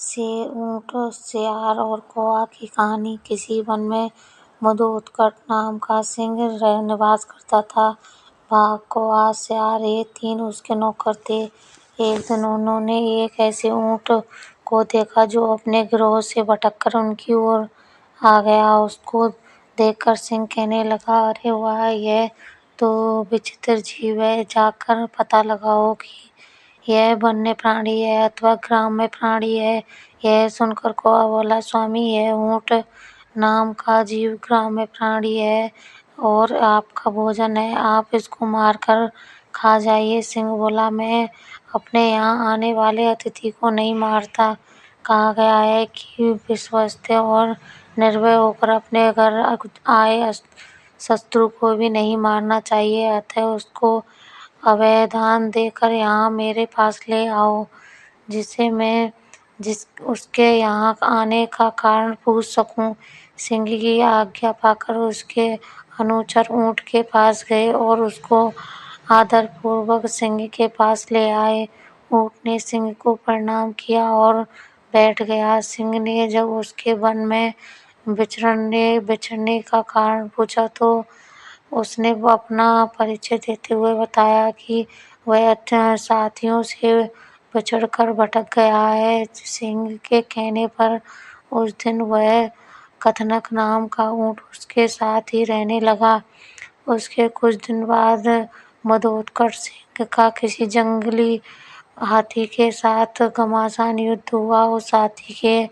से ऊंट, सियार और कौआ की कहानी। किसी वन में मधुउत्कट नाम का सिंह निवास करता था। बाघ, कौआ, सियार ये तीन उसके नौकर थे। एक दिन उन्होंने एक ऐसे ऊंट को देखा जो अपने गिरोह से भटककर उनकी ओर आ गया। उसको देखकर सिंह कहने लगा, अरे वाह, यह तो विचित्र जीव है। जाकर पता लगाओ कि यह वन्य प्राणी है अथवा ग्राम्य प्राणी है। यह सुनकर कौआ बोला, स्वामी, यह ऊंट नाम का जीव ग्राम्य प्राणी है और आपका भोजन है। आप इसको मारकर खा जाइए। सिंह बोला, मैं अपने यहाँ आने वाले अतिथि को नहीं मारता। कहा गया है कि विश्वस्त और निर्भय होकर अपने घर आए शत्रु को भी नहीं मारना चाहिए। अतः उसको अभयदान देकर यहाँ मेरे पास ले आओ, जिसे मैं उसके यहाँ आने का कारण पूछ सकूं। सिंह की आज्ञा पाकर उसके अनुचर ऊंट के पास गए और उसको आदरपूर्वक सिंह के पास ले आए। ऊंट ने सिंह को प्रणाम किया और बैठ गया। सिंह ने जब उसके वन में बिछड़ने का कारण पूछा तो उसने वो अपना परिचय देते हुए बताया कि वह साथियों से बिछड़कर भटक गया है। सिंह के कहने पर उस दिन वह कथनक नाम का ऊंट उसके साथ ही रहने लगा। उसके कुछ दिन बाद मधुउत्कट सिंह का किसी जंगली हाथी के साथ घमासान युद्ध हुआ। उस हाथी के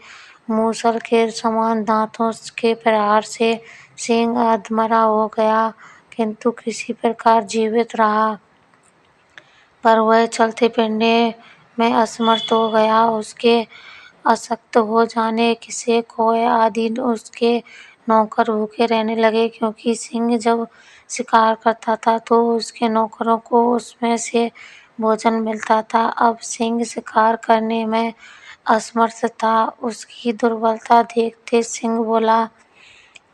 मूसल के समान दांतों के प्रहार से सिंह अधमरा हो गया, किंतु किसी प्रकार जीवित रहा। पर वह चलते फिरने में असमर्थ हो गया। उसके अशक्त हो जाने से कौए आदि उसके नौकर भूखे रहने लगे, क्योंकि सिंह जब शिकार करता था तो उसके नौकरों को उसमें से भोजन मिलता था। अब सिंह शिकार करने में असमर्थ था। उसकी दुर्बलता देखते सिंह बोला,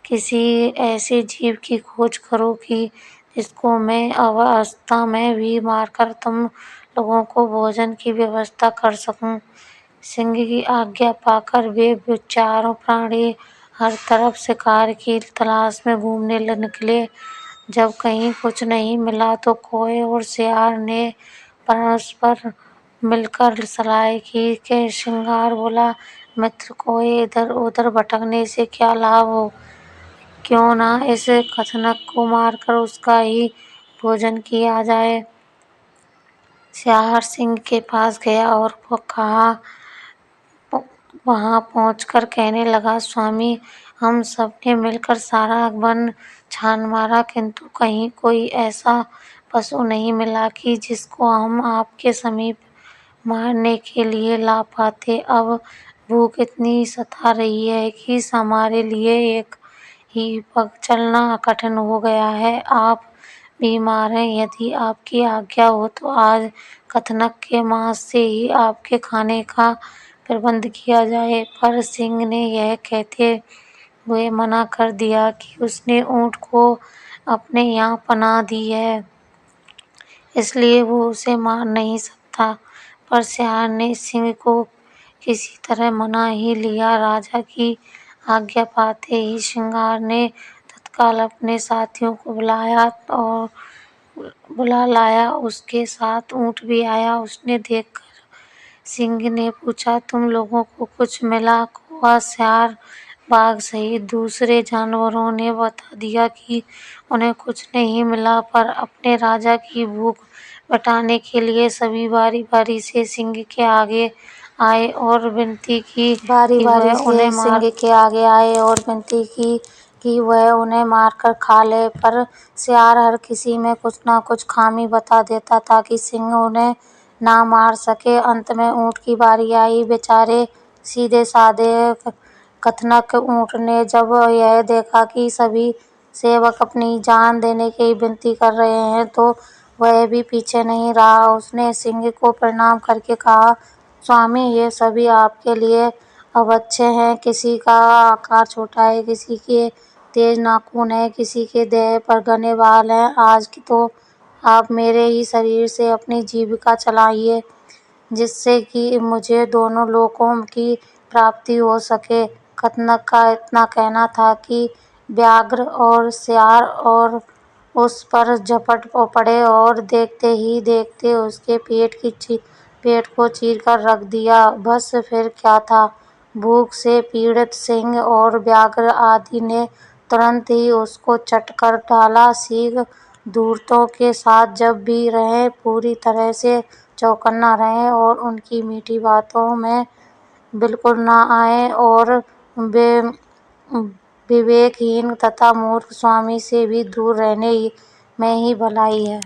किसी ऐसे जीव की खोज करो कि जिसको मैं अवस्था में भी मारकर तुम लोगों को भोजन की व्यवस्था कर सकूं। सिंह की आज्ञा पाकर वे चारों प्राणी हर तरफ शिकार की तलाश में घूमने निकले। जब कहीं कुछ नहीं मिला तो कौए और सियार ने परस्पर मिलकर सलाह की कि सिंगार बोला, मित्र कौए, इधर उधर भटकने से क्या लाभ हो, क्यों ना इस कथनक को मारकर उसका ही भोजन किया जाए। सियार सिंह के पास गया और वो वहां पहुंचकर कहने लगा, स्वामी, हम सब ने मिलकर सारा वन छान मारा, किंतु कहीं कोई ऐसा पशु नहीं मिला कि जिसको हम आपके समीप मारने के लिए ला पाते। अब भूख इतनी सता रही है कि हमारे लिए एक ही पग चलना कठिन हो गया है। आप बीमार हैं। यदि आपकी आज्ञा हो तो आज कथनक के मांस से ही आपके खाने का प्रबंध किया जाए। पर सिंह ने यह कहते हुए मना कर दिया कि उसने ऊंट को अपने यहाँ पनाह दी है, इसलिए वो उसे मार नहीं सकता। पर सियार ने सिंह को किसी तरह मना ही लिया। राजा की आज्ञा पाते ही सिंगार ने तत्काल अपने साथियों को बुला लाया। उसके साथ ऊंट भी आया। उसने देखकर सिंह ने पूछा, तुम लोगों को कुछ मिला? कौआ, सियार, बाघ सहित दूसरे जानवरों ने बता दिया कि उन्हें कुछ नहीं मिला, पर अपने राजा की भूख मिटाने के लिए सभी बारी बारी से सिंह के आगे आए और विनती की कि वह उन्हें मारकर खा ले। पर सियार हर किसी में कुछ न कुछ खामी बता देता ताकि सिंह उन्हें ना मार सके। अंत में ऊंट की बारी आई। बेचारे सीधे साधे कथनक ऊंट ने जब यह देखा कि सभी सेवक अपनी जान देने की विनती कर रहे हैं तो वह भी पीछे नहीं रहा। उसने सिंह को प्रणाम करके कहा, स्वामी, ये सभी आपके लिए अब अच्छे हैं। किसी का आकार छोटा है, किसी के तेज नाखून है, किसी के देह पर घने बाल हैं। आज तो आप मेरे ही शरीर से अपनी जीविका चलाइए। जिससे कि मुझे दोनों लोकों की प्राप्ति हो सके। कथनक का इतना कहना था कि व्याघ्र और सियार और उस पर झपट पड़े और देखते ही देखते उसके पेट को चीरकर रख दिया। बस फिर क्या था, भूख से पीड़ित सिंह और व्याघ्र आदि ने तुरंत ही उसको चट कर डाला। सिंह धूर्तों के साथ जब भी रहें पूरी तरह से चौकन्ना रहें और उनकी मीठी बातों में बिल्कुल न आए और विवेकहीन तथा मूर्ख स्वामी से भी दूर रहने में ही भलाई है।